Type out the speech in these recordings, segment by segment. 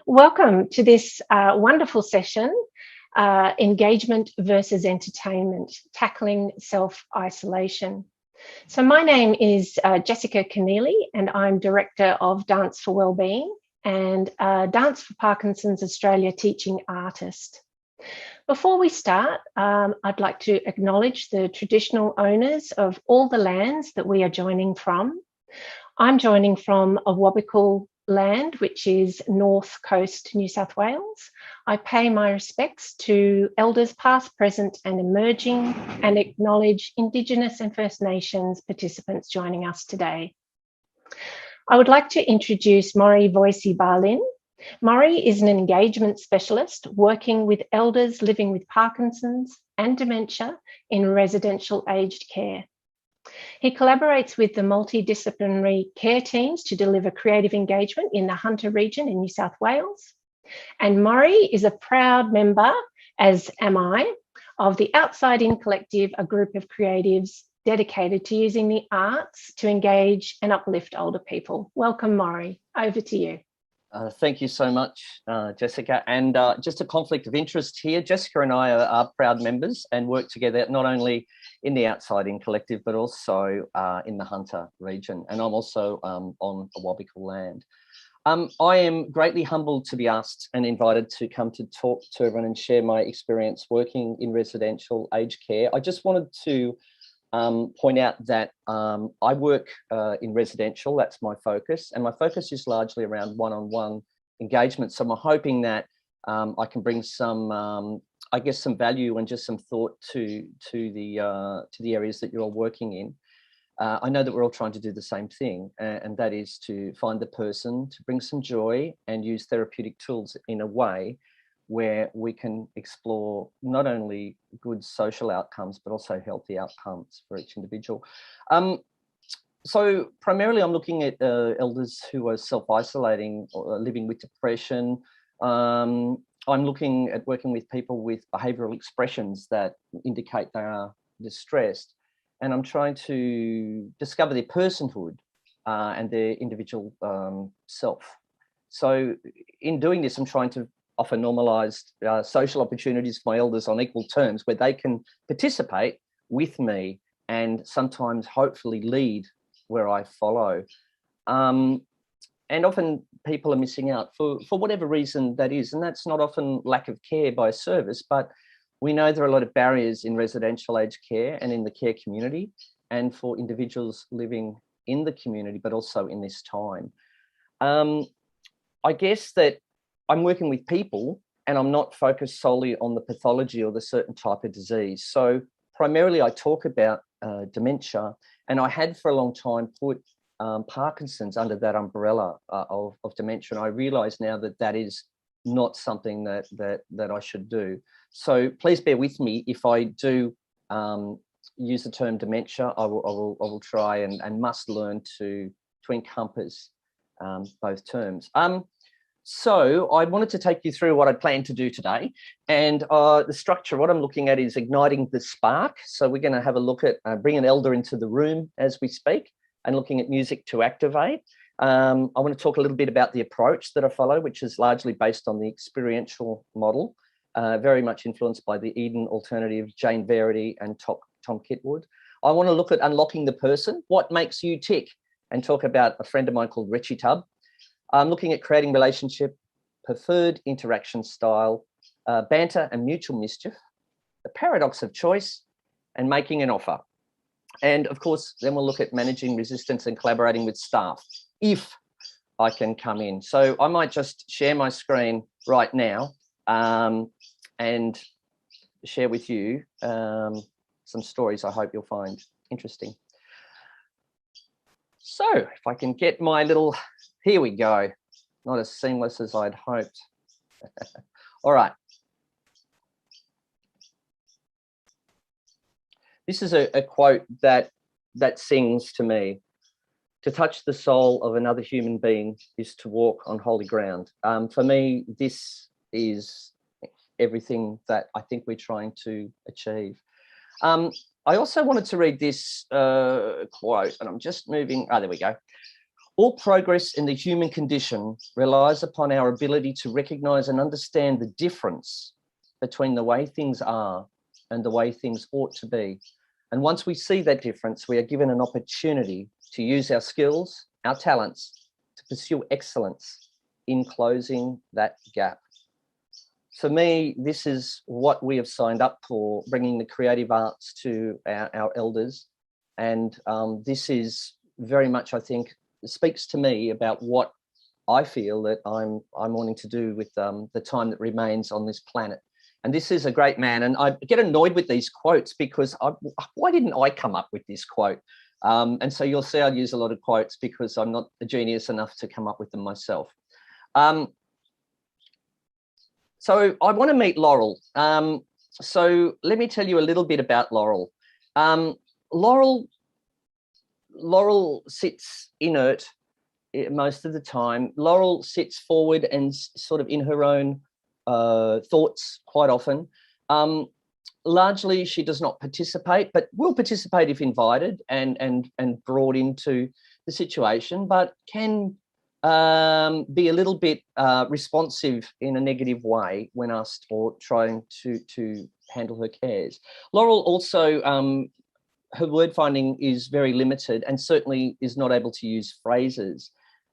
Welcome to this wonderful session, Engagement versus Entertainment, Tackling Self-Isolation. So my name is Jessica Keneally, and I'm Director of Dance for Wellbeing and Dance for Parkinson's Australia teaching artist. Before we start, I'd like to acknowledge the traditional owners of all the lands that we are joining from. I'm joining from Awabakal land, which is North Coast, New South Wales. I pay my respects to elders past, present and emerging, and acknowledge Indigenous and First Nations participants joining us today. I would like to introduce Maury Voicey Barlin. Maury is an engagement specialist working with elders living with Parkinson's and dementia in residential aged care. He collaborates with the multidisciplinary care teams to deliver creative engagement in the Hunter region in New South Wales. And Maury is a proud member, as am I, of the Outside In Collective, a group of creatives dedicated to using the arts to engage and uplift older people. Welcome, Maury. Over to you. Thank you so much, Jessica. And just a conflict of interest here, Jessica and I are proud members and work together not only in the Outside In Collective, but also in the Hunter region. And I'm also on Awabakal land. I am greatly humbled to be asked and invited to come to talk to everyone and share my experience working in residential aged care. I just wanted to point out that I work in residential, that's my focus, and my focus is largely around one-on-one engagement. So I'm hoping that I can bring some, I guess, some value and just some thought to the areas that you're all working in. I know that we're all trying to do the same thing, and that is to find the person, to bring some joy and use therapeutic tools in a way where we can explore not only good social outcomes, but also healthy outcomes for each individual. So primarily I'm looking at elders who are self-isolating or living with depression. I'm looking at working with people with behavioural expressions that indicate they are distressed. And I'm trying to discover their personhood and their individual self. So in doing this, I'm trying to offer normalised social opportunities for my elders on equal terms where they can participate with me and sometimes hopefully lead where I follow. And often people are missing out for whatever reason that is. And that's not often lack of care by a service, but we know there are a lot of barriers in residential aged care and in the care community and for individuals living in the community, but also in this time. I guess that I'm working with people and I'm not focused solely on the pathology or the certain type of disease. So primarily I talk about dementia, and I had for a long time put Parkinson's under that umbrella of dementia. And I realise now that that is not something that I should do. So please bear with me if I do use the term dementia. I will try and must learn to encompass both terms. So I wanted to take you through what I plan to do today, and the structure, what I'm looking at is igniting the spark. So we're going to have a look at bring an elder into the room as we speak and looking at music to activate. I want to talk a little bit about the approach that I follow, which is largely based on the experiential model, very much influenced by the Eden Alternative, Jane Verity and Tom Kitwood. I want to look at unlocking the person, what makes you tick, and talk about a friend of mine called Richie Tubb. I'm looking at creating relationship, preferred interaction style, banter and mutual mischief, the paradox of choice, and making an offer. And of course, then we'll look at managing resistance and collaborating with staff, if I can come in. So I might just share my screen right now and share with you some stories I hope you'll find interesting. So if I can get my little, here we go. Not as seamless as I'd hoped. All right. This is a quote that sings to me. To touch the soul of another human being is to walk on holy ground. For me, this is everything that I think we're trying to achieve. I also wanted to read this quote, and I'm just moving. Oh, there we go. All progress in the human condition relies upon our ability to recognise and understand the difference between the way things are and the way things ought to be. And once we see that difference, we are given an opportunity to use our skills, our talents, to pursue excellence in closing that gap. For me, this is what we have signed up for, bringing the creative arts to our elders. And this is very much, I think, speaks to me about what I feel that I'm wanting to do with the time that remains on this planet. And this is a great man. And I get annoyed with these quotes because why didn't I come up with this quote? And so you'll see I use a lot of quotes because I'm not a genius enough to come up with them myself. So I want to meet Laurel. So let me tell you a little bit about Laurel. Laurel sits inert most of the time. Laurel sits forward and sort of in her own thoughts quite often. Largely, she does not participate, but will participate if invited and brought into the situation, but can be a little bit responsive in a negative way when asked or trying to handle her cares. Laurel also, her word finding is very limited and certainly is not able to use phrases.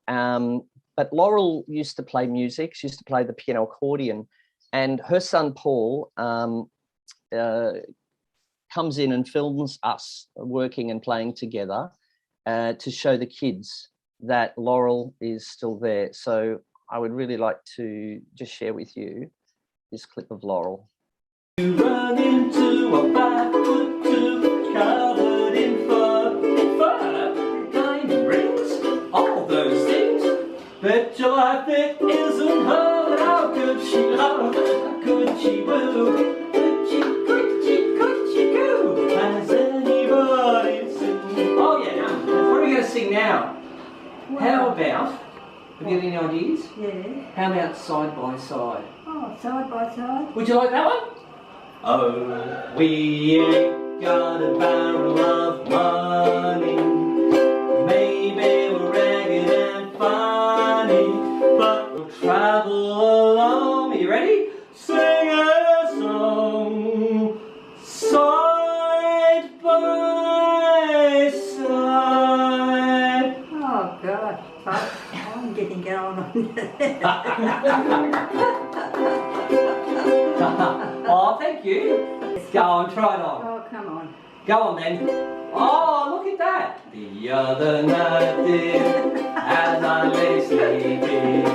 But Laurel used to play music. She used to play the piano accordion, and her son Paul comes in and films us working and playing together to show the kids that Laurel is still there. So I would really like to just share with you this clip of Laurel. You run into a 5'2" covered in fur, diamond rings, all those things. Bet your life it isn't her. How could she love? How could she woo? Could she go? Has anybody seen? Oh yeah, what are we going to sing now? Wow. How about, have you got any ideas? Yeah. How about Side by Side? Oh, Side by Side. Would you like that one? Oh, we ain't got a barrel of money. Maybe we're ragged and funny, but we'll travel along. Are you ready? Sing a song, side by side. Oh, God. I'm getting going on Oh, thank you. Go on, try it on. Oh, come on. Go on then. Oh, look at that. The other night, dear, as I lay sleeping,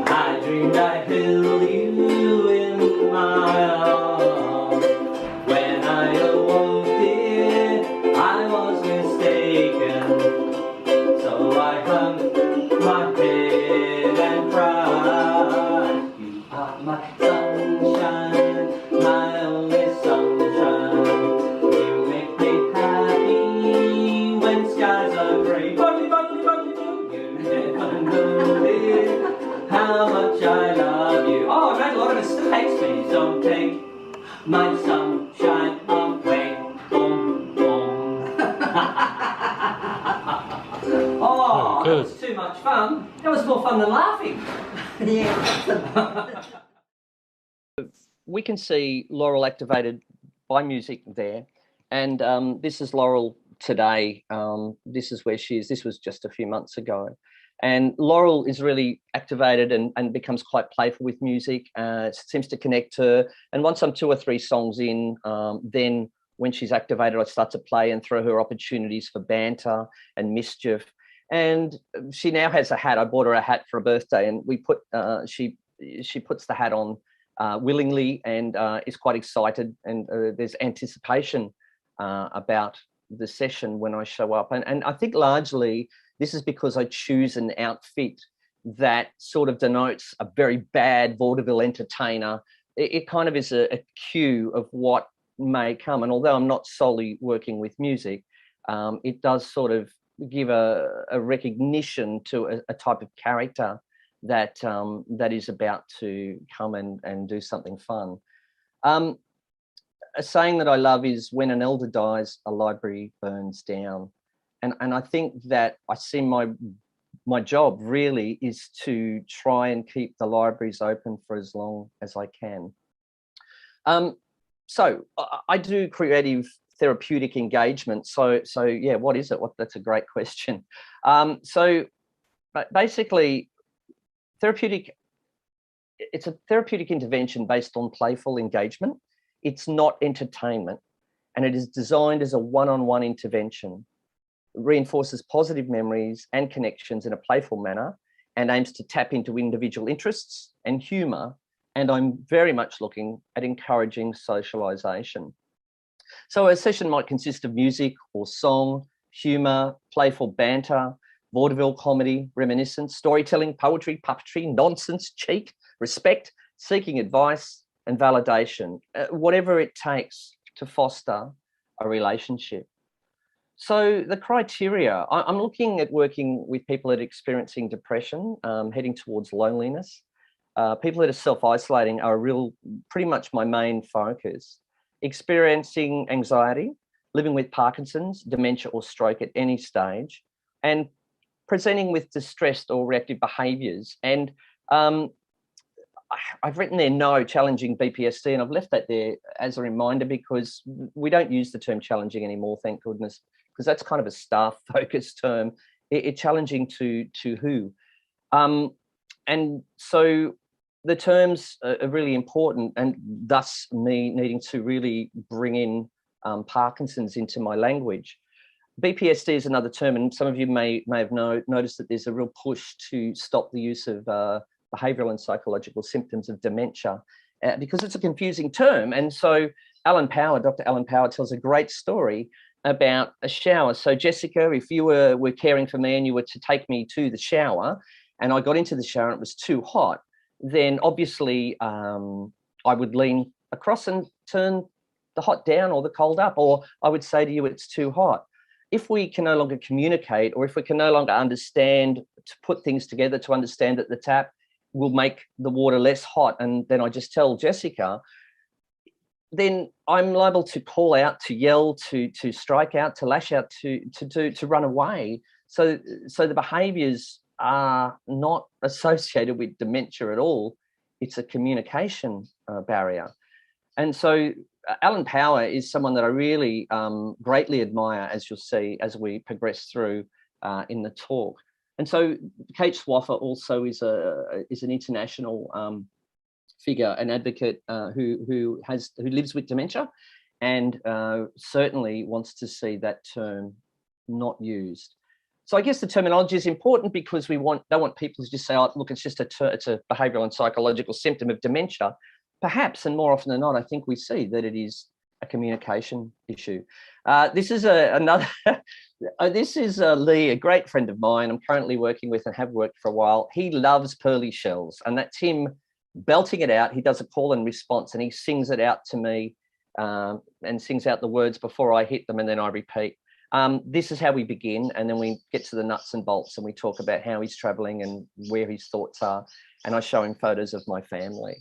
I dreamed I held you in my arms. When I awoke, dear, I was mistaken. So I hung my head and cried. You are my sunshine, my only sunshine. You make me happy when skies are grey. Buggy, buggy, buggy, buggy. You never know, dear, how much I love you. Oh, I made a lot of mistakes. Please don't take my sunshine away. Boom, boom. Oh, that was too much fun. That was more fun than laughing. Yeah. We can see Laurel activated by music there. And this is Laurel today. This is where she is. This was just a few months ago. And Laurel is really activated and becomes quite playful with music. It seems to connect her. And once I'm 2 or 3 songs in, then when she's activated, I start to play and throw her opportunities for banter and mischief. And she now has a hat. I bought her a hat for a birthday, and we put she puts the hat on willingly and is quite excited. And there's anticipation about the session when I show up. And I think largely this is because I choose an outfit that sort of denotes a very bad vaudeville entertainer. It kind of is a cue of what may come. And although I'm not solely working with music, it does sort of give a recognition to a type of character that that is about to come and do something fun. A saying that I love is, when an elder dies, a library burns down. And I think that I see my my job really is to try and keep the libraries open for as long as I can. So I do creative therapeutic engagement. So yeah, what is it? That's a great question. So basically, it's a therapeutic intervention based on playful engagement. It's not entertainment, and it is designed as a one-on-one intervention. It reinforces positive memories and connections in a playful manner and aims to tap into individual interests and humour. And I'm very much looking at encouraging socialisation. So a session might consist of music or song, humour, playful banter, vaudeville comedy, reminiscence, storytelling, poetry, puppetry, nonsense, cheek, respect, seeking advice and validation, whatever it takes to foster a relationship. So the criteria, I'm looking at working with people that are experiencing depression, heading towards loneliness. People that are self-isolating are pretty much my main focus. Experiencing anxiety, living with Parkinson's, dementia or stroke at any stage, and presenting with distressed or reactive behaviours. And I've written there no challenging BPSD, and I've left that there as a reminder because we don't use the term challenging anymore, thank goodness, because that's kind of a staff-focused term. It's challenging to who? And so the terms are really important, and thus me needing to really bring in Parkinson's into my language. BPSD is another term, and some of you may have noticed that there's a real push to stop the use of behavioural and psychological symptoms of dementia because it's a confusing term. And so Dr. Alan Power tells a great story about a shower. So Jessica, if you were caring for me and you were to take me to the shower and I got into the shower and it was too hot, then obviously I would lean across and turn the hot down or the cold up, or I would say to you, it's too hot. If we can no longer communicate, or if we can no longer understand to put things together to understand that the tap will make the water less hot, and then I just tell Jessica, then I'm liable to call out, to yell, to strike out, to lash out, to run away. So the behaviours are not associated with dementia at all. It's a communication barrier. And so Alan Power is someone that I really greatly admire, as you'll see as we progress through in the talk. And so Kate Swaffer also is an international figure, an advocate who lives with dementia, and certainly wants to see that term not used. So I guess the terminology is important because we don't want people to just say, "Oh, look, it's just it's a behavioural and psychological symptom of dementia." Perhaps, and more often than not, I think we see that it is a communication issue. This is another. This is Lee, a great friend of mine. I'm currently working with and have worked for a while. He loves pearly shells, and that's him belting it out. He does a call and response, and he sings it out to me, and sings out the words before I hit them, and then I repeat. This is how we begin, and then we get to the nuts and bolts, and we talk about how he's travelling and where his thoughts are, and I show him photos of my family.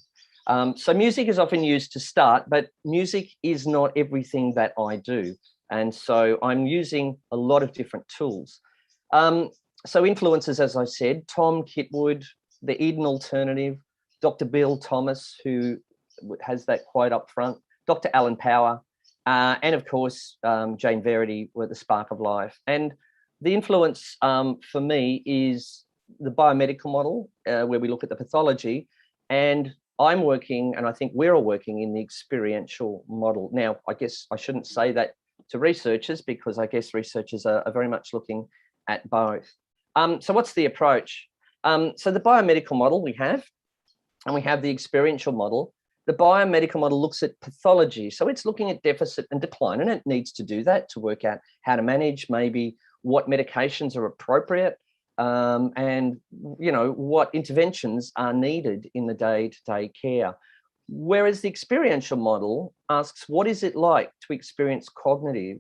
So music is often used to start, but music is not everything that I do. And so I'm using a lot of different tools. So influences, as I said, Tom Kitwood, the Eden Alternative, Dr. Bill Thomas, who has that quote up front, Dr. Alan Power, and of course, Jane Verity with The Spark of Life. And the influence for me is the biomedical model, where we look at the pathology, and I'm working, and I think we're all working in the experiential model. Now, I guess I shouldn't say that to researchers because I guess researchers are very much looking at both. So what's the approach? So the biomedical model we have, and we have the experiential model. The biomedical model looks at pathology. So it's looking at deficit and decline, and it needs to do that to work out how to manage, maybe what medications are appropriate, and what interventions are needed in the day-to-day care. Whereas the experiential model asks, what is it like to experience cognitive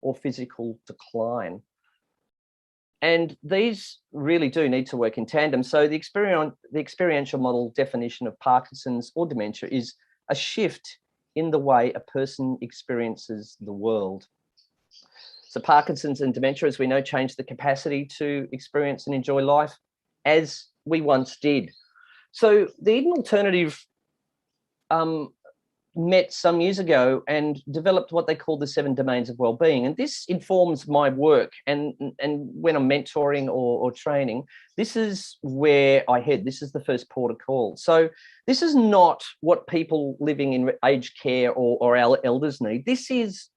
or physical decline? And these really do need to work in tandem. So the experiential model definition of Parkinson's or dementia is a shift in the way a person experiences the world. So Parkinson's and dementia, as we know, change the capacity to experience and enjoy life as we once did. So the Eden Alternative met some years ago and developed what they call the 7 domains of well-being. And this informs my work. And when I'm mentoring or training, this is where I head. This is the first port of call. So this is not what people living in aged care or our elders need. This is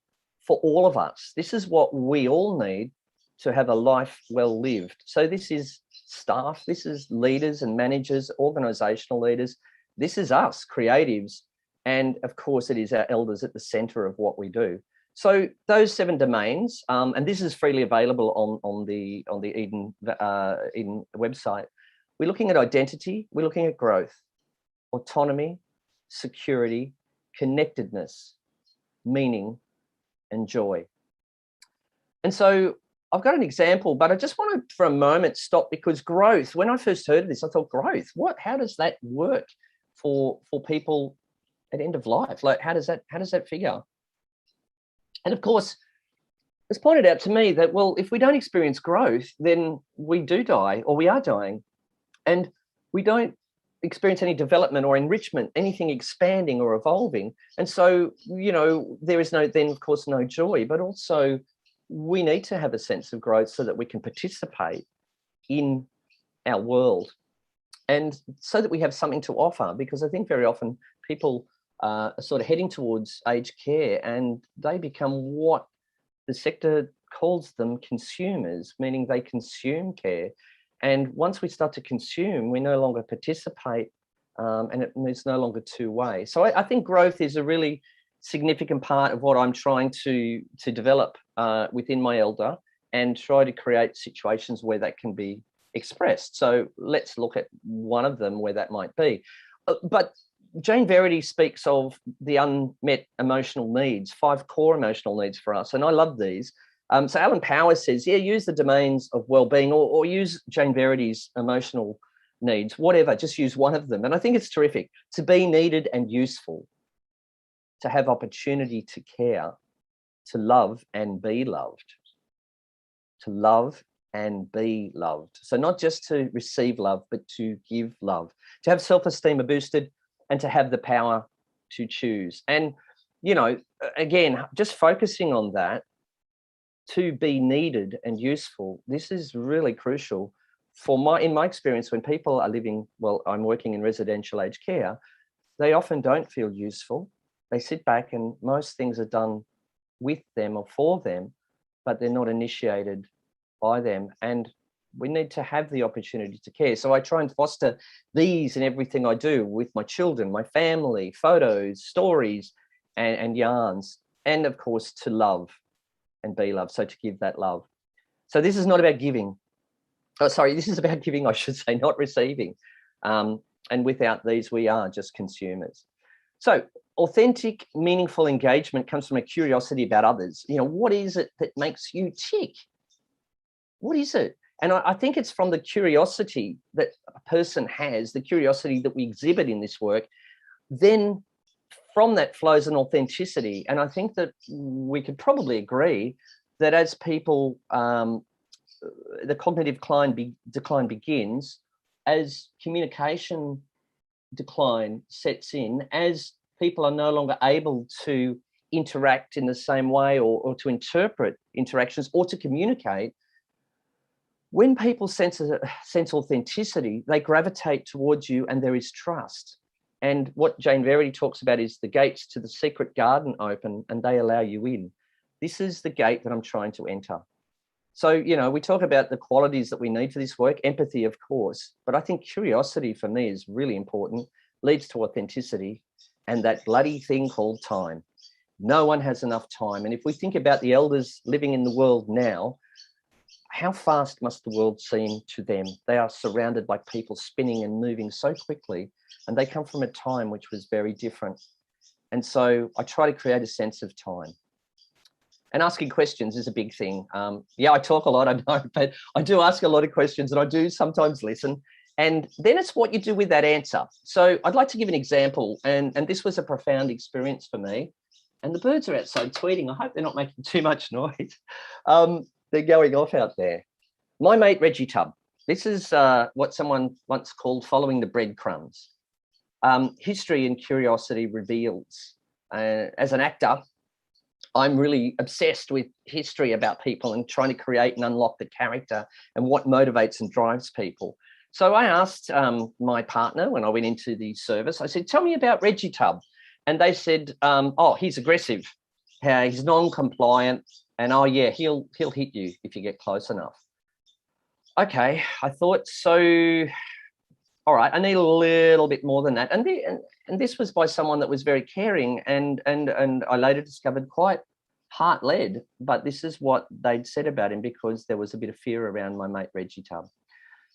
for all of us. This is what we all need to have a life well lived. So this is staff, this is leaders and managers, organizational leaders. This is us, creatives. And of course, it is our elders at the center of what we do. So those 7 domains, and this is freely available on the Eden website. We're looking at identity, we're looking at growth, autonomy, security, connectedness, meaning, and joy. And so I've got an example, but I just want to, for a moment, stop, because growth, when I first heard of this, I thought, growth, what? How does that work for people at end of life? Like, how does that figure? And of course, it's pointed out to me that, well, if we don't experience growth, then we do die, or we are dying, and we don't experience any development or enrichment, anything expanding or evolving. And so, you know, there is then of course no joy, but also we need to have a sense of growth so that we can participate in our world, and so that we have something to offer. Because I think very often people are sort of heading towards aged care, and they become what the sector calls them consumers, meaning they consume care. And once we start to consume, we no longer participate, and it's no longer two-way. So I think growth is a really significant part of what I'm trying to develop within my elder, and try to create situations where that can be expressed. So let's look at one of them where that might be. But Jane Verity speaks of the unmet emotional needs, 5 core emotional needs for us. And I love these. So Alan Powers says, yeah, use the domains of well-being, or use Jane Verity's emotional needs, whatever, just use one of them. And I think it's terrific to be needed and useful, to have opportunity to care, to love and be loved, to love and be loved. So not just to receive love, but to give love, to have self-esteem boosted, and to have the power to choose. And, you know, again, just focusing on that, to be needed and useful, this is really crucial in my experience. When people are living, well, I'm working in residential aged care, they often don't feel useful. They sit back and most things are done with them or for them, but they're not initiated by them. And we need to have the opportunity to care. So I try and foster these in everything I do with my children, my family, photos, stories, and yarns, and of course to love and be loved. So to give that love. So this is not about giving. Oh, sorry, this is about giving, I should say, not receiving. And without these, we are just consumers. So authentic, meaningful engagement comes from a curiosity about others. You know, what is it that makes you tick? What is it? And I think it's from the curiosity that a person has, the curiosity that we exhibit in this work, then from that flows an authenticity. And I think that we could probably agree that as people, the cognitive decline begins, as communication decline sets in, as people are no longer able to interact in the same way, or to interpret interactions or to communicate. When people sense authenticity, they gravitate towards you, and there is trust. And what Jane Verity talks about is the gates to the secret garden open, and they allow you in. This is the gate that I'm trying to enter. So, you know, we talk about the qualities that we need for this work, empathy, of course, but I think curiosity for me is really important, leads to authenticity, and that bloody thing called time. No one has enough time. And if we think about the elders living in the world now, how fast must the world seem to them? They are surrounded by people spinning and moving so quickly, and they come from a time which was very different. And so I try to create a sense of time. And asking questions is a big thing. Yeah, I talk a lot, I know, but I do ask a lot of questions, and I do sometimes listen. And then it's what you do with that answer. So I'd like to give an example, and this was a profound experience for me. and the birds are outside tweeting. I hope they're not making too much noise. They're going off out there. My mate, Reggie Tubb. This is what someone once called following the breadcrumbs. History and curiosity reveals. As an actor, I'm really obsessed with history about people and trying to create and unlock the character and what motivates and drives people. So I asked my partner when I went into the service, I said, tell me about Reggie Tubb. And they said, oh, he's aggressive. He's non-compliant. And, oh, yeah, he'll hit you if you get close enough. Okay, I thought, so, all right, I need a little bit more than that. And this was by someone that was very caring and I later discovered quite heart-led, but this is what they'd said about him because there was a bit of fear around my mate Reggie Tubb.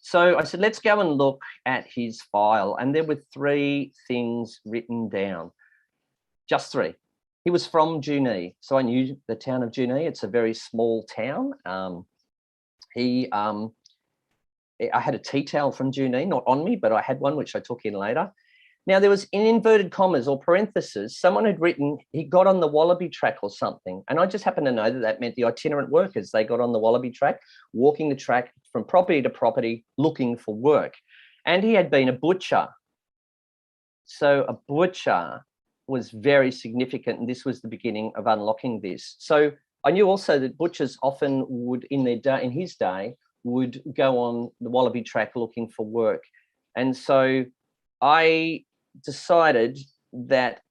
So I said, let's go and look at his file. And there were 3 things written down, just 3. He was from Junee, so I knew the town of Junee. It's a very small town. I had a tea towel from Junee, not on me, but I had one, which I took in later. Now, there was in inverted commas or parentheses, someone had written he got on the Wallaby track or something. And I just happened to know that that meant the itinerant workers. They got on the Wallaby track, walking the track from property to property, looking for work. And he had been a butcher. So a butcher was very significant. And this was the beginning of unlocking this. So I knew also that butchers often would, in his day, would go on the Wallaby track looking for work. And so I decided that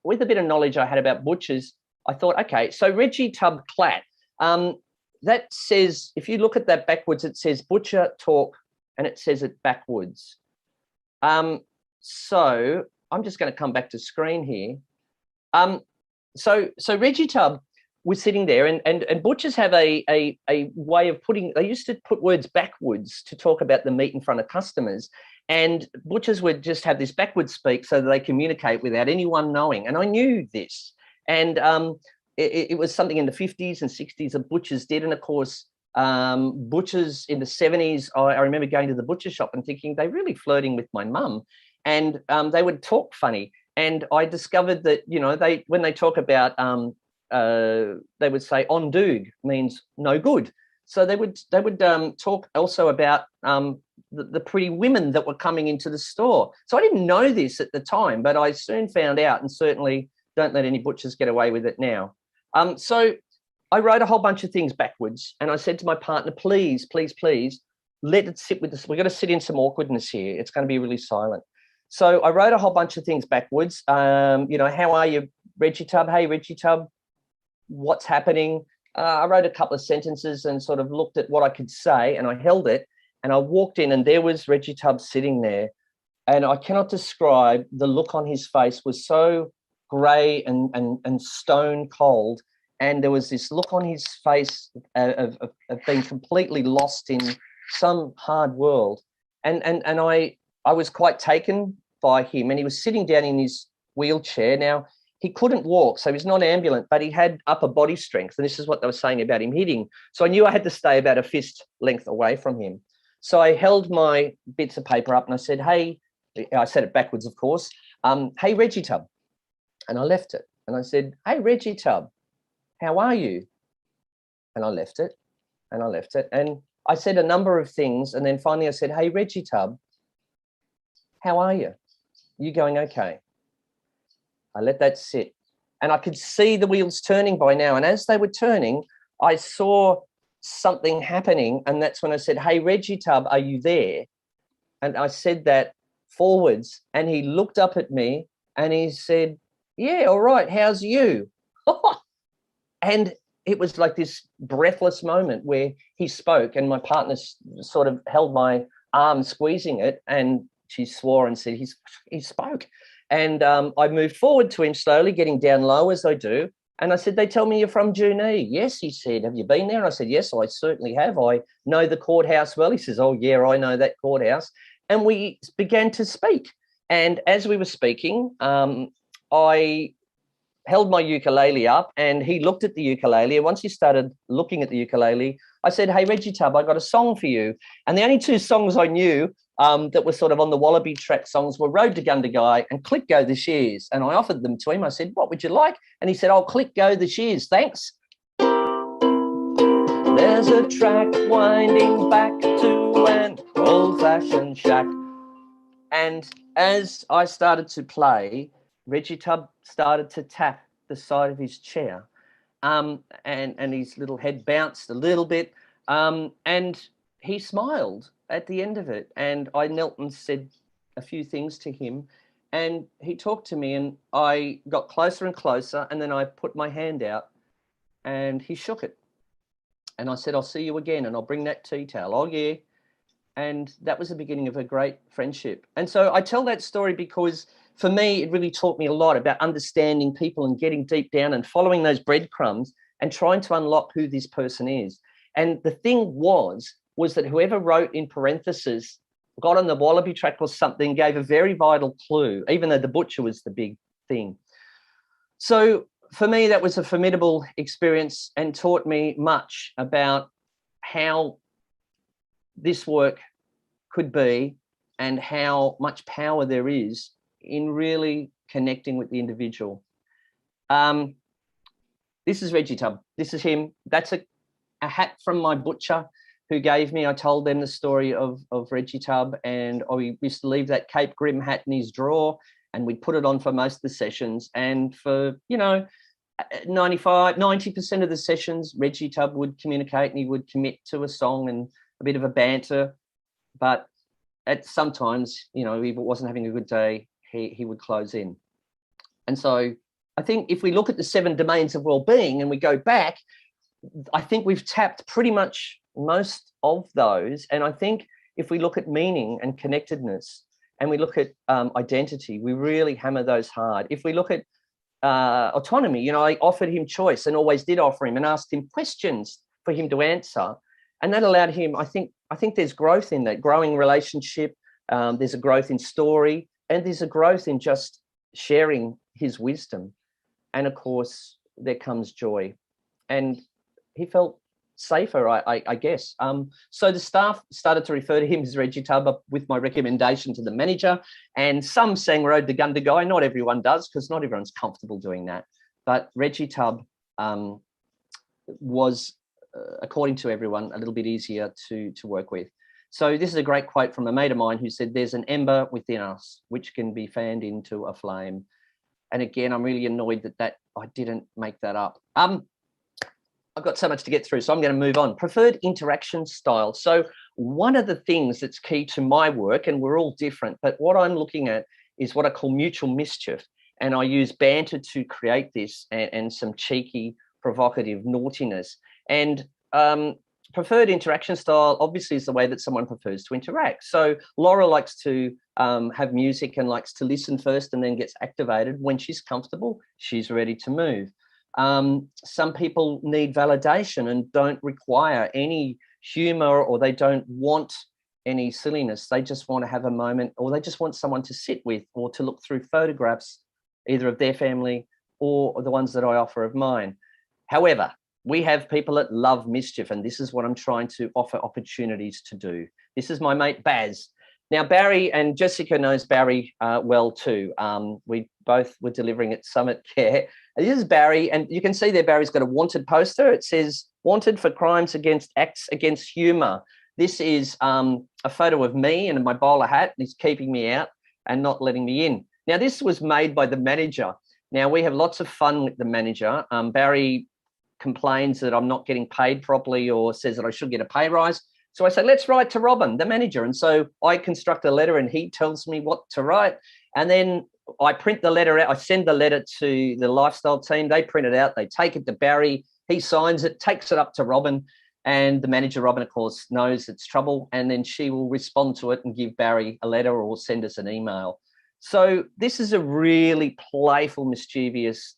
with a bit of knowledge I had about butchers, I thought, okay, so Reggie Tubb Clat, that says, if you look at that backwards, it says butcher talk and it says it backwards. So I'm just going to come back to screen here. So Reggie Tubb was sitting there and butchers have a way of putting, they used to put words backwards to talk about the meat in front of customers. And butchers would just have this backwards speak so that they communicate without anyone knowing. And I knew this. And it was something in the 50s and 60s that butchers did. And of course, butchers in the 70s, I remember going to the butcher shop and thinking they're really flirting with my mum. And they would talk funny. And I discovered that, you know, when they talk about, they would say on doog means no good. So they would talk also about the pretty women that were coming into the store. So I didn't know this at the time, but I soon found out, and certainly don't let any butchers get away with it now. So I wrote a whole bunch of things backwards, and I said to my partner, please, please, please, let it sit with us. We're going to sit in some awkwardness here. It's going to be really silent. So I wrote a whole bunch of things backwards. You know, how are you, Reggie Tubb? Hey, Reggie Tubb, what's happening? I wrote a couple of sentences and sort of looked at what I could say, and I held it, and I walked in, and there was Reggie Tubb sitting there, and I cannot describe the look on his face was so grey and stone cold, and there was this look on his face of being completely lost in some hard world, and I was quite taken by him, and he was sitting down in his wheelchair. Now, he couldn't walk, so he's not ambulant, but he had upper body strength. And this is what they were saying about him hitting. So I knew I had to stay about a fist length away from him. So I held my bits of paper up and I said, hey, I said it backwards, of course. Hey, Reggie Tubb. And I left it. And I said, hey, Reggie Tubb, how are you? And I left it and I left it. And I said a number of things. And then finally I said, hey, Reggie Tubb, how are you? You going okay? I let that sit, and I could see the wheels turning by now. And as they were turning, I saw something happening. And that's when I said, hey, Reggie Tubb, are you there? And I said that forwards, and he looked up at me and he said, yeah, all right, how's you? And it was like this breathless moment where he spoke, and my partner sort of held my arm, squeezing it, and she swore and said, he spoke. And I moved forward to him slowly, getting down low as I do. And I said, they tell me you're from Junee. Yes, he said, have you been there? And I said, yes, I certainly have. I know the courthouse well. He says, oh, yeah, I know that courthouse. And we began to speak. And as we were speaking, I held my ukulele up, and he looked at the ukulele. And once he started looking at the ukulele, I said, "Hey, Reggie Tub, I got a song for you." And the only two songs I knew that were sort of on the Wallaby track songs were Road to Gundagai and Click Go the Shears. And I offered them to him. I said, "What would you like?" And he said, "Oh, Click Go the Shears, thanks." There's a track winding back to an old-fashioned shack. And as I started to play, Reggie Tub started to tap the side of his chair, and his little head bounced a little bit, and he smiled at the end of it. And I knelt and said a few things to him, and he talked to me, and I got closer and closer, and then I put my hand out, and he shook it. And I said, "I'll see you again, and I'll bring that tea towel." "Oh, yeah." And that was the beginning of a great friendship. And so I tell that story because for me, it really taught me a lot about understanding people and getting deep down and following those breadcrumbs and trying to unlock who this person is. And the thing was that whoever wrote in parentheses, got on the Wallaby track or something, gave a very vital clue, even though the butcher was the big thing. So for me, that was a formidable experience and taught me much about how this work could be and how much power there is in really connecting with the individual. This is Reggie Tub. This is him. That's a hat from my butcher who gave me. I told them the story of Reggie Tub, and I used to leave that Cape Grim hat in his drawer, and we'd put it on for most of the sessions. And for, 90% of the sessions, Reggie Tub would communicate and he would commit to a song and a bit of a banter. But sometimes, if he wasn't having a good day, he would close in. And so I think if we look at the 7 domains of well-being and we go back, I think we've tapped pretty much most of those. And I think if we look at meaning and connectedness and we look at identity, we really hammer those hard. If we look at autonomy, I offered him choice and always did offer him and asked him questions for him to answer. And that allowed him, I think there's growth in that, growing relationship. There's a growth in story, and there's a growth in just sharing his wisdom. And of course, there comes joy. And he felt safer, I guess. So the staff started to refer to him as Reggie Tub with my recommendation to the manager. And some sang Road to Gundagai. Not everyone does, because not everyone's comfortable doing that. But Reggie Tub was, according to everyone, a little bit easier to work with. So this is a great quote from a mate of mine who said, "There's an ember within us which can be fanned into a flame." And again, I'm really annoyed that I didn't make that up. I've got so much to get through, so I'm going to move on. Preferred interaction style. So one of the things that's key to my work, and we're all different, but what I'm looking at is what I call mutual mischief. And I use banter to create this and some cheeky, provocative naughtiness. And preferred interaction style obviously is the way that someone prefers to interact. So Laura likes to have music and likes to listen first and then gets activated. When she's comfortable, she's ready to move. Some people need validation and don't require any humor, or they don't want any silliness. They just want to have a moment, or they just want someone to sit with or to look through photographs, either of their family or the ones that I offer of mine. However, we have people that love mischief, and this is what I'm trying to offer opportunities to do. This is my mate Baz. Now, Barry, and Jessica knows Barry well too. We both were delivering at Summit Care. And this is Barry, and you can see there Barry's got a wanted poster. It says, "Wanted for crimes against acts against humour." This is a photo of me and my bowler hat, and he's keeping me out and not letting me in. Now, this was made by the manager. Now, we have lots of fun with the manager. Barry complains that I'm not getting paid properly or says that I should get a pay rise. So I say, let's write to Robin, the manager. And so I construct a letter and he tells me what to write. And then I print the letter out. I send the letter to the lifestyle team. They print it out. They take it to Barry. He signs it, takes it up to Robin. And the manager, Robin, of course, knows it's trouble. And then she will respond to it and give Barry a letter or send us an email. So this is a really playful, mischievous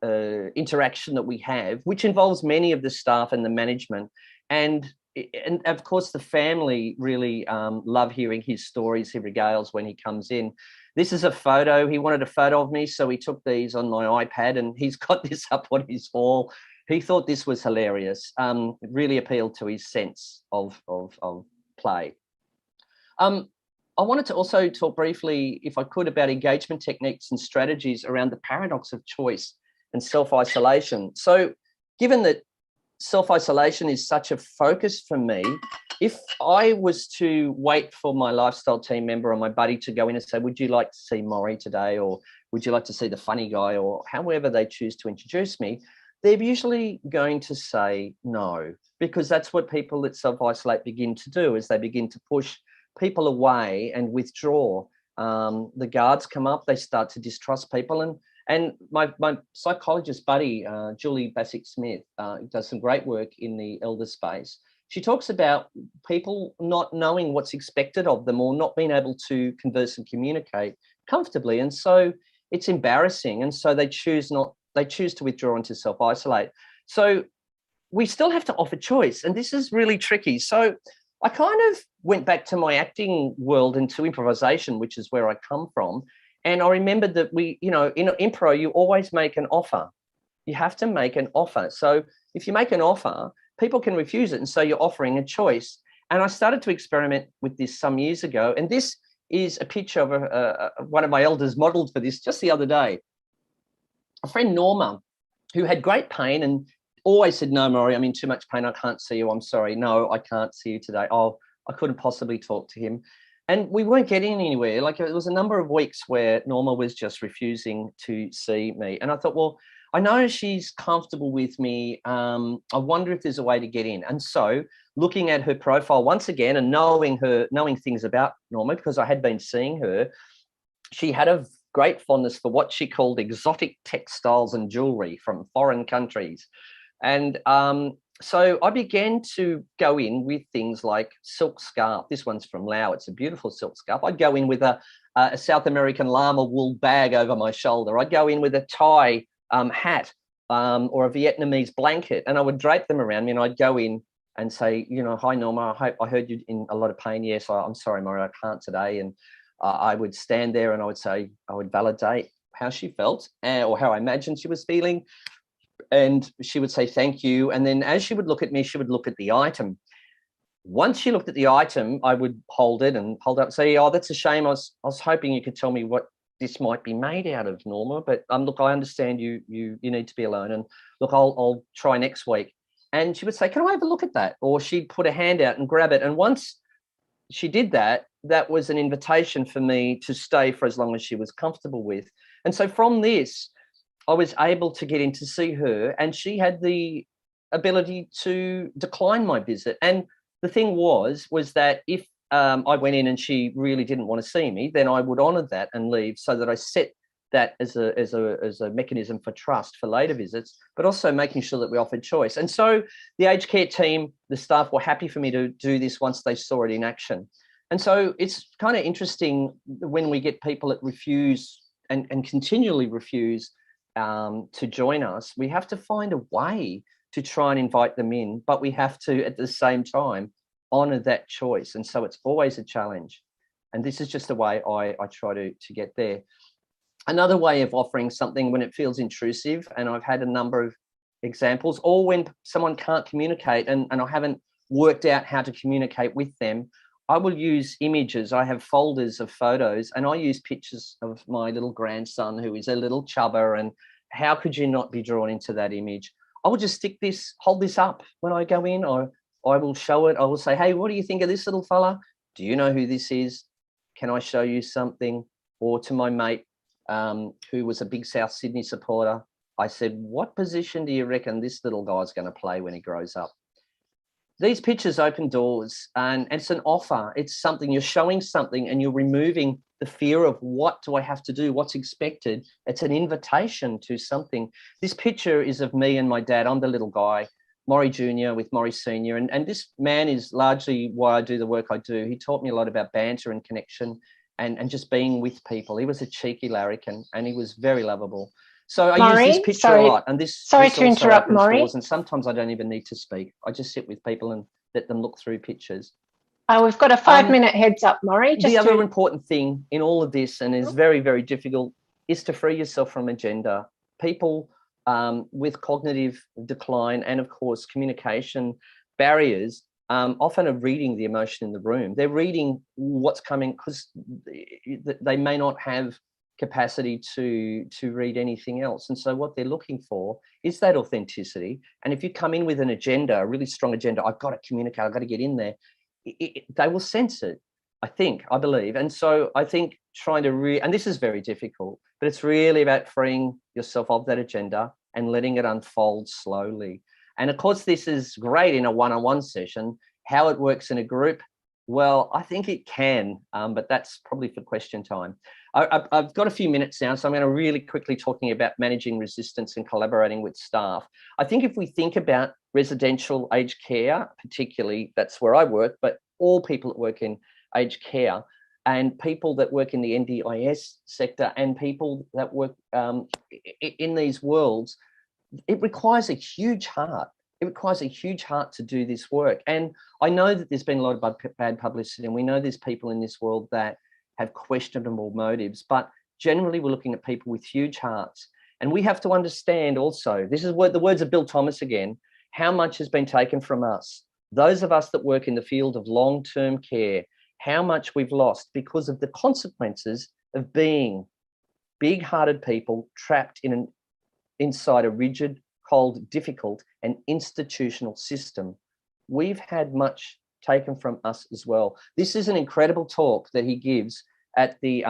interaction that we have, which involves many of the staff and the management. And and of course the family really love hearing his stories. He regales when he comes in. This is a photo. He wanted a photo of me, so he took these on my iPad, and he's got this up on his wall. He thought this was hilarious. It really appealed to his sense of play. I wanted to also talk briefly, if I could, about engagement techniques and strategies around the paradox of choice and self-isolation. So given that self-isolation is such a focus for me, if I was to wait for my lifestyle team member or my buddy to go in and say, would you like to see Maury today, or would you like to see the funny guy, or however they choose to introduce me, they're usually going to say no, because that's what people that self-isolate begin to do, is they begin to push people away and withdraw. The guards come up, they start to distrust people. And my psychologist buddy, Julie Bassick-Smith, does some great work in the elder space. She talks about people not knowing what's expected of them, or not being able to converse and communicate comfortably. And so it's embarrassing. And so they choose to withdraw and to self-isolate. So we still have to offer choice. And this is really tricky. So I kind of went back to my acting world and to improvisation, which is where I come from. And I remembered that in improv, you always make an offer. You have to make an offer. So if you make an offer, people can refuse it. And so you're offering a choice. And I started to experiment with this some years ago. And this is a picture of one of my elders modeled for this just the other day. A friend, Norma, who had great pain and always said, no, Maury, I'm in too much pain. I can't see you. I'm sorry. No, I can't see you today. Oh, I couldn't possibly talk to him. And we weren't getting anywhere. Like, it was a number of weeks where Norma was just refusing to see me. And I thought, well, I know she's comfortable with me. I wonder if there's a way to get in. And so looking at her profile once again and knowing things about Norma, because I had been seeing her, she had a great fondness for what she called exotic textiles and jewelry from foreign countries. And so I began to go in with things like silk scarf. This one's from Laos. It's a beautiful silk scarf. I'd go in with a South American llama wool bag over my shoulder. I'd go in with a Thai hat or a Vietnamese blanket, and I would drape them around me, and I'd go in and say, hi, Norma, I heard you in a lot of pain. Yes, I'm sorry, Maury, I can't today. And I would stand there and I would validate how she felt or how I imagined she was feeling. And she would say, thank you. And then as she would look at me, she would look at the item. Once she looked at the item, I would hold it and hold up and say, oh, that's a shame. I was hoping you could tell me what this might be made out of, Norma. But look, I understand you need to be alone. And look, I'll try next week. And she would say, can I have a look at that? Or she'd put a hand out and grab it. And once she did that, that was an invitation for me to stay for as long as she was comfortable with. And so from this, I was able to get in to see her, and she had the ability to decline my visit. And the thing was that if I went in and she really didn't want to see me, then I would honour that and leave, so that I set that as a mechanism for trust for later visits, but also making sure that we offered choice. And so the aged care team, the staff, were happy for me to do this once they saw it in action. And so it's kind of interesting when we get people that refuse and continually refuse to join us. We have to find a way to try and invite them in, but we have to, at the same time, honour that choice. And so it's always a challenge. And this is just the way I try to get there. Another way of offering something when it feels intrusive, and I've had a number of examples, or when someone can't communicate and I haven't worked out how to communicate with them, I will use images. I have folders of photos, and I use pictures of my little grandson, who is a little chubber, and how could you not be drawn into that image? I will just hold this up when I go in, or I will show it. I will say, hey, what do you think of this little fella? Do you know who this is? Can I show you something? Or to my mate, who was a big South Sydney supporter, I said, what position do you reckon this little guy's going to play when he grows up? These pictures open doors, and it's an offer. It's something, you're showing something, and you're removing the fear of what do I have to do, what's expected. It's an invitation to something. This picture is of me and my dad. I'm the little guy, Maury Jr. with Maury Sr. And this man is largely why I do the work I do. He taught me a lot about banter and connection and just being with people. He was a cheeky larrikin, and he was very lovable. So I use this picture a lot, and this sorry to interrupt, Maury. And sometimes I don't even need to speak. I just sit with people and let them look through pictures. We've got a 5-minute heads up, Maury. The other important thing in all of this, and is very, very difficult, is to free yourself from agenda. People with cognitive decline and, of course, communication barriers often are reading the emotion in the room. They're reading what's coming because they may not have capacity to read anything else. And so what they're looking for is that authenticity. And if you come in with an agenda, a really strong agenda, I've got to communicate, I've got to get in there, they will sense it, I believe. And so I think trying to and this is very difficult, but it's really about freeing yourself of that agenda and letting it unfold slowly. And of course, this is great in a one-on-one session. How it works in a group, well, I think it can, but that's probably for question time. I've got a few minutes now, so I'm going to really quickly talking about managing resistance and collaborating with staff. I think if we think about residential aged care, particularly, that's where I work, but all people that work in aged care and people that work in the NDIS sector and people that work in these worlds, it requires a huge heart. It requires a huge heart to do this work. And I know that there's been a lot of bad publicity, and we know there's people in this world that have questionable motives, but generally we're looking at people with huge hearts. And we have to understand also, this is what the words of Bill Thomas again, how much has been taken from us. Those of us that work in the field of long-term care, how much we've lost because of the consequences of being big-hearted people trapped inside a rigid, cold, difficult and institutional system. We've had much taken from us as well. This is an incredible talk that he gives at the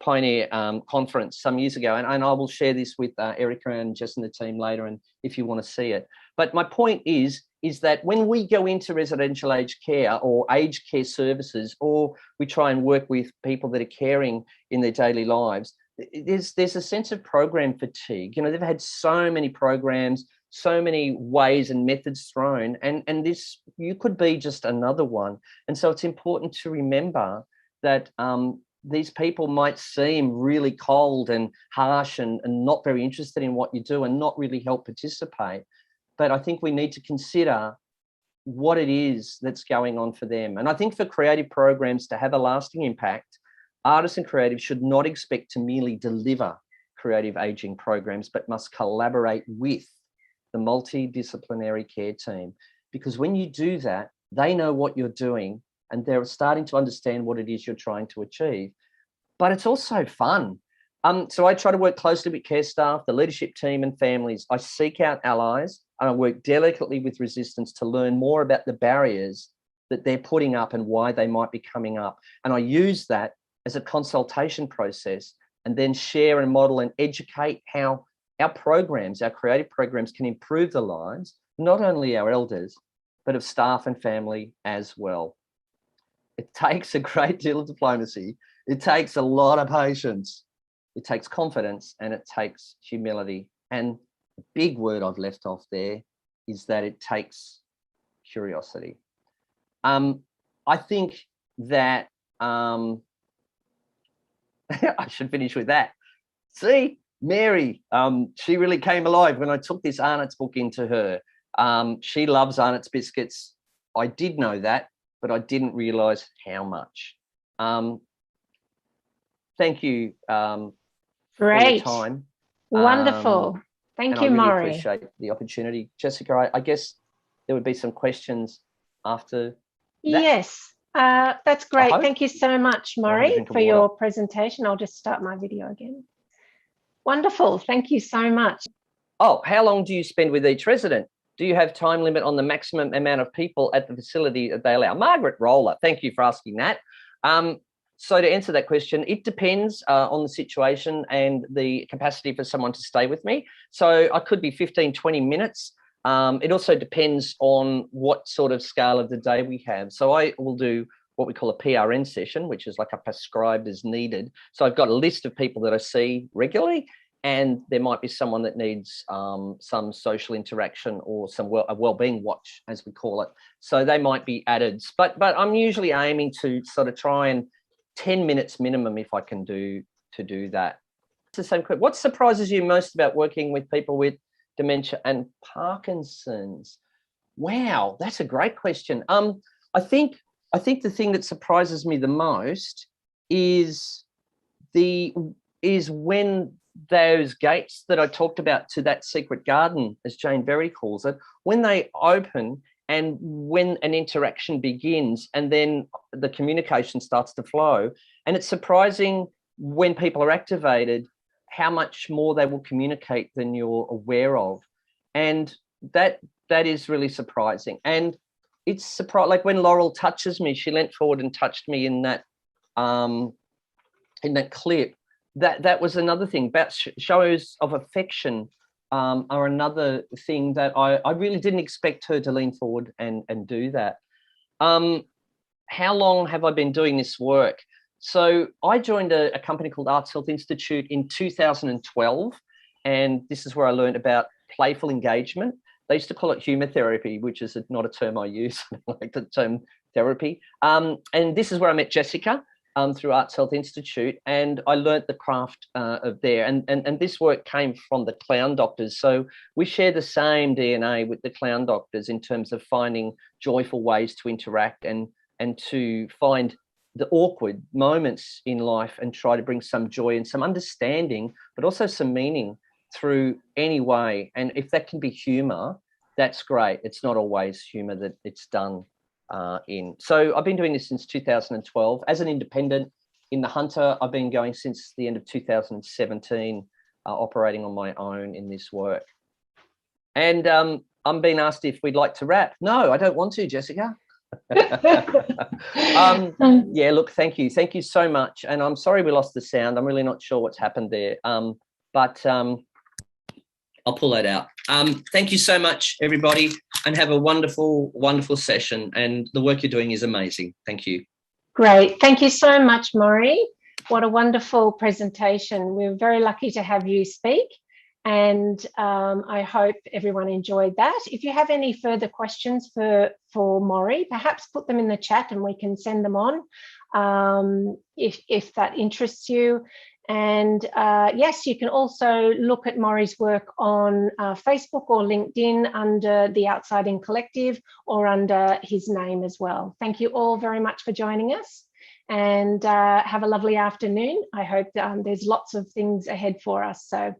Pioneer conference some years ago, and I will share this with Erica and Jess and the team later, and if you want to see it. But my point is that when we go into residential aged care or aged care services, or we try and work with people that are caring in their daily lives, there's a sense of program fatigue. You know, they've had so many programs, so many ways and methods thrown, and this, you could be just another one. And so it's important to remember that these people might seem really cold and harsh and not very interested in what you do and not really help participate. But I think we need to consider what it is that's going on for them. And I think for creative programs to have a lasting impact, artists and creatives should not expect to merely deliver creative aging programs, but must collaborate with the multidisciplinary care team. Because when you do that, they know what you're doing and they're starting to understand what it is you're trying to achieve. But it's also fun. So I try to work closely with care staff, the leadership team and families. I seek out allies and I work delicately with resistance to learn more about the barriers that they're putting up and why they might be coming up. And I use that as a consultation process and then share and model and educate how our programs, our creative programs, can improve the lives, not only our elders, but of staff and family as well. It takes a great deal of diplomacy. It takes a lot of patience. It takes confidence and it takes humility. And the big word I've left off there is that it takes curiosity. I think that I should finish with that. See, Mary, she really came alive when I took this Arnott's book into her. She loves Arnott's biscuits. I did know that, but I didn't realise how much. Thank you for your time. Wonderful. Thank you, Maury. I really appreciate the opportunity. Jessica, I guess there would be some questions after that. Yes, that's great. Thank you so much, Maury, for your presentation. I'll just start my video again. Wonderful. Thank you so much. Oh, how long do you spend with each resident? Do you have time limit on the maximum amount of people at the facility that they allow? Margaret Roller, thank you for asking that. So to answer that question, it depends on the situation and the capacity for someone to stay with me. So I could be 15, 20 minutes. It also depends on what sort of scale of the day we have. So I will do what we call a PRN session, which is like a prescribed as needed. So I've got a list of people that I see regularly, and there might be someone that needs some social interaction or a wellbeing watch, as we call it. So they might be added. But I'm usually aiming to sort of try and 10 minutes minimum if I can do that. It's the same question. What surprises you most about working with people with dementia and Parkinson's? Wow, that's a great question. I think the thing that surprises me the most is when those gates that I talked about to that secret garden, as Jane Berry calls it, when they open and when an interaction begins and then the communication starts to flow. And it's surprising when people are activated how much more they will communicate than you're aware of. And that is really surprising. And it's surprising, like when Laurel touches me, she leant forward and touched me in that clip. That was another thing. About shows of affection are another thing that I really didn't expect her to lean forward and do that. How long have I been doing this work? So I joined a company called Arts Health Institute in 2012, and this is where I learned about playful engagement. They used to call it humour therapy, which is not a term I use. I like the term therapy. And this is where I met Jessica through Arts Health Institute, and I learnt the craft of there. And this work came from the clown doctors. So we share the same DNA with the clown doctors in terms of finding joyful ways to interact and to find the awkward moments in life and try to bring some joy and some understanding, but also some meaning through any way. And if that can be humour, that's great. It's not always humour that it's done in. So I've been doing this since 2012. As an independent in the Hunter, I've been going since the end of 2017, operating on my own in this work. And I'm being asked if we'd like to wrap. No, I don't want to, Jessica. Yeah, look, thank you so much, and I'm sorry we lost the sound. I'm really not sure what's happened there, but I'll pull that out. Thank you so much, everybody, and have a wonderful session, and the work you're doing is amazing. Thank you. Great. Thank you so much, Maury. What a wonderful presentation. We're very lucky to have you speak, and I hope everyone enjoyed that. If you have any further questions for Maury, perhaps put them in the chat and we can send them on if that interests you. And yes, you can also look at Maury's work on Facebook or LinkedIn under the Outside In Collective or under his name as well. Thank you all very much for joining us, and have a lovely afternoon. I hope there's lots of things ahead for us. So